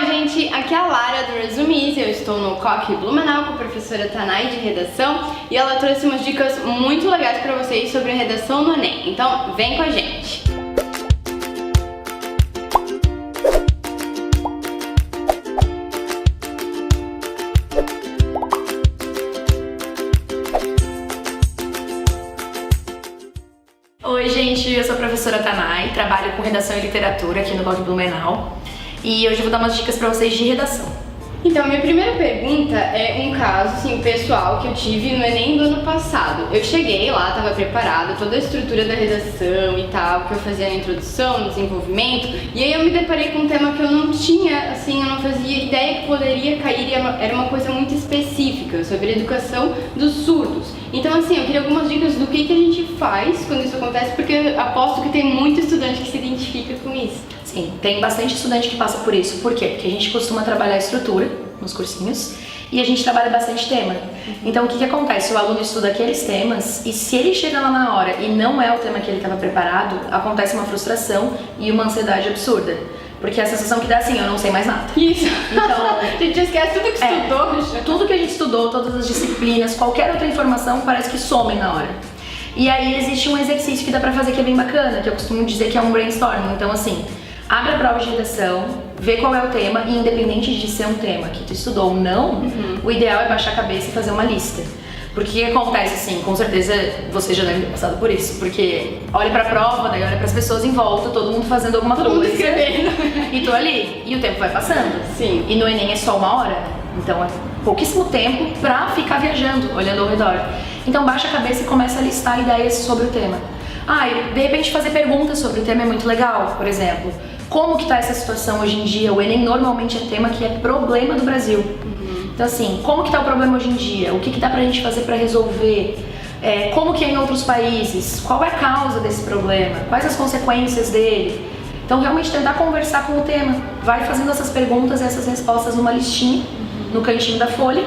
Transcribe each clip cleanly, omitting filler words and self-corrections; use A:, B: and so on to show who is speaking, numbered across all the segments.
A: gente, aqui é a Lara do Resumis, eu estou no COC Blumenau com a professora Tanay de redação e ela trouxe umas dicas muito legais para vocês sobre redação no Enem, então vem com a gente!
B: Oi gente, eu sou a professora Tanay, trabalho com redação e literatura aqui no COC Blumenau e hoje eu vou dar umas dicas pra vocês de redação.
A: Então, minha primeira pergunta é um caso, assim, pessoal que eu tive no Enem do ano passado. Eu cheguei lá, estava preparada, toda a estrutura da redação e tal, que eu fazia na introdução, no desenvolvimento, e aí eu me deparei com um tema que eu não tinha, assim, eu não fazia ideia que poderia cair, era uma coisa muito específica, sobre a educação dos surdos. Então, assim, eu queria algumas dicas do que a gente faz quando isso acontece, porque eu aposto que tem muito estudante que se identifica com isso.
B: Sim, tem bastante estudante que passa por isso. Por quê? Porque a gente costuma trabalhar a estrutura nos cursinhos e a gente trabalha bastante tema. Então, o que acontece? O aluno estuda aqueles temas e se ele chega lá na hora e não é o tema que ele estava preparado, acontece uma frustração e uma ansiedade absurda. Porque a sensação que dá assim, eu não sei mais nada.
A: Isso.
B: Então,
A: a gente esquece tudo que estudou.
B: Tudo que a gente estudou, todas as disciplinas, qualquer outra informação parece que some na hora. E aí existe um exercício que dá pra fazer que é bem bacana, que eu costumo dizer que é um brainstorming. Então assim, abre a prova de redação, vê qual é o tema e independente de ser um tema que tu estudou ou não, o ideal é baixar a cabeça e fazer uma lista. Porque o que acontece assim, com certeza você já deve ter passado por isso, porque olha pra prova, daí olha pras pessoas em volta, todo mundo fazendo alguma coisa e tu ali, e o tempo vai passando.
A: Sim.
B: E no Enem é só 1 hora, então é pouquíssimo tempo pra ficar viajando, olhando ao redor. Então baixa a cabeça e começa a listar ideias sobre o tema. E de repente fazer perguntas sobre o tema é muito legal, por exemplo. Como que tá essa situação hoje em dia? O Enem normalmente é tema que é problema do Brasil. Então assim, como que tá o problema hoje em dia? O que dá pra gente fazer pra resolver? Como que é em outros países? Qual é a causa desse problema? Quais as consequências dele? Então realmente tentar conversar com o tema. Vai fazendo essas perguntas e essas respostas numa listinha, no cantinho da folha.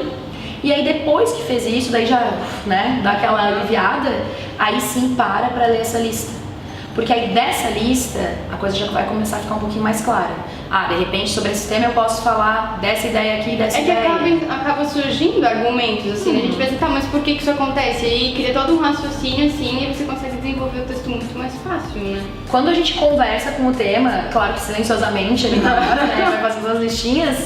B: E aí depois que fez isso, daí já, né, dá aquela aliviada, aí sim para ler essa lista. Porque aí dessa lista, a coisa já vai começar a ficar um pouquinho mais clara. De repente sobre esse tema eu posso falar dessa ideia aqui, dessa ideia.
A: Que acaba surgindo argumentos, assim, a gente pensa, tá, mas por que isso acontece? E aí cria todo um raciocínio, assim, e você consegue desenvolver o texto muito mais fácil, né?
B: Quando a gente conversa com o tema, claro que silenciosamente ali na hora, né, vai fazendo as listinhas,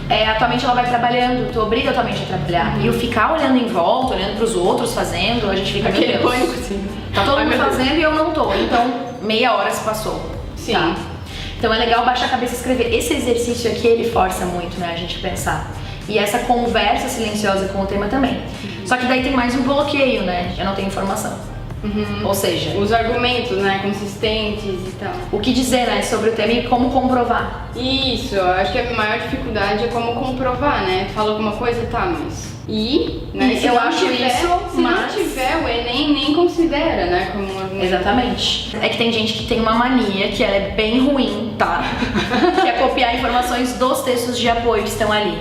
B: a tua mente ela vai trabalhando, tu obriga a tua mente a trabalhar. E eu ficar olhando em volta, olhando pros outros fazendo, a gente fica, meu Deus,
A: pânico, assim.
B: Tá todo mundo fazendo e eu não tô, então meia hora se passou.
A: Sim.
B: Tá? Então é legal baixar a cabeça e escrever. Esse exercício aqui, ele força muito, né, a gente pensar. E essa conversa silenciosa com o tema também. Só que daí tem mais um bloqueio, né, eu não tenho informação. Ou seja,
A: os argumentos, né, consistentes e tal.
B: O que dizer, né, sobre o tema e como comprovar.
A: Isso, eu acho que a maior dificuldade é como comprovar, né? Fala alguma coisa, tá, mas... né?
B: Eu acho isso,
A: se não tiver, o Enem nem considera, né, como um argumento.
B: Exatamente. É que tem gente que tem uma mania, que ela é bem ruim, tá? Que é copiar informações dos textos de apoio que estão ali.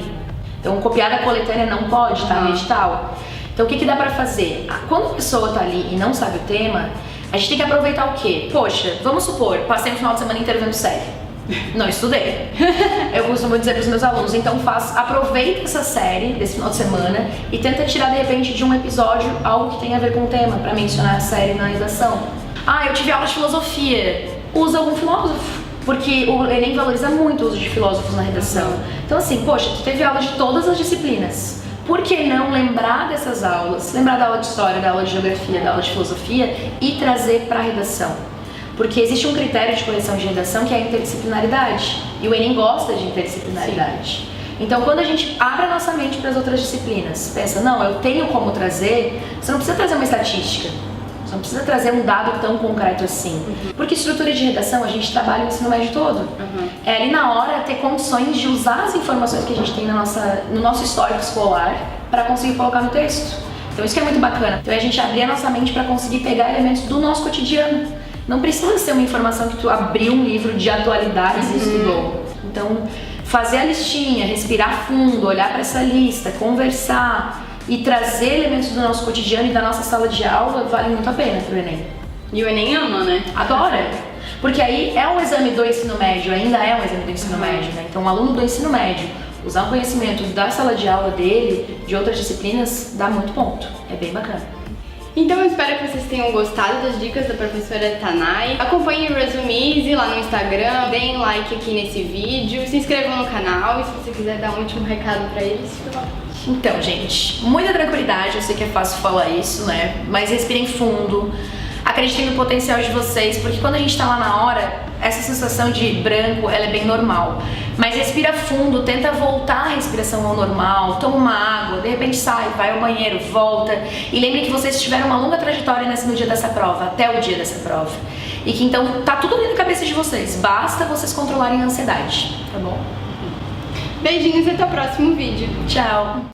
B: Então, copiar da coletânea não pode, tá, no edital. Então, o que dá pra fazer? Quando a pessoa tá ali e não sabe o tema, a gente tem que aproveitar o quê? Poxa, vamos supor, passei um final de semana inteiro vendo série. Não estudei. Eu costumo dizer pros meus alunos, então aproveita essa série desse final de semana e tenta tirar de repente de um episódio algo que tenha a ver com o tema, pra mencionar a série na redação. Eu tive aula de filosofia. Usa algum filósofo. Porque o Enem valoriza muito o uso de filósofos na redação. Então assim, poxa, tu teve aula de todas as disciplinas. Por que não lembrar dessas aulas, lembrar da aula de história, da aula de geografia, da aula de filosofia e trazer para a redação? Porque existe um critério de correção de redação que é a interdisciplinaridade, e o Enem gosta de interdisciplinaridade. Então quando a gente abre a nossa mente para as outras disciplinas, pensa, não, eu tenho como trazer, você não precisa trazer uma estatística, você não precisa trazer um dado tão concreto assim. Porque estrutura de redação a gente trabalha o ensino médio todo. É ali na hora ter condições de usar as informações que a gente tem no nosso histórico escolar para conseguir colocar no texto. Então isso que é muito bacana. Então é a gente abrir a nossa mente para conseguir pegar elementos do nosso cotidiano. Não precisa ser uma informação que tu abriu um livro de atualidades e estudou. Então fazer a listinha, respirar fundo, olhar para essa lista, conversar e trazer elementos do nosso cotidiano e da nossa sala de aula vale muito a pena pro Enem.
A: E o Enem ama, né?
B: Adora! Porque aí é um exame do ensino médio, ainda é um exame do ensino médio, né? Então, um aluno do ensino médio usar o conhecimento da sala de aula dele, de outras disciplinas, dá muito ponto. É bem bacana.
A: Então eu espero que vocês tenham gostado das dicas da professora Tanai. Acompanhem o Resumize lá no Instagram, deem like aqui nesse vídeo, se inscrevam no canal e se você quiser dar um último recado pra eles, fica lá.
B: Então, gente, muita tranquilidade, eu sei que é fácil falar isso, né? Mas respirem fundo, acreditem no potencial de vocês, porque quando a gente tá lá na hora, essa sensação de branco, ela é bem normal. Mas respira fundo, tenta voltar a respiração ao normal, toma uma água, de repente sai, vai ao banheiro, volta. E lembre que vocês tiveram uma longa trajetória no dia dessa prova, até o dia dessa prova. E que então tá tudo ali na cabeça de vocês, basta vocês controlarem a ansiedade, tá bom?
A: Beijinhos e até o próximo vídeo.
B: Tchau!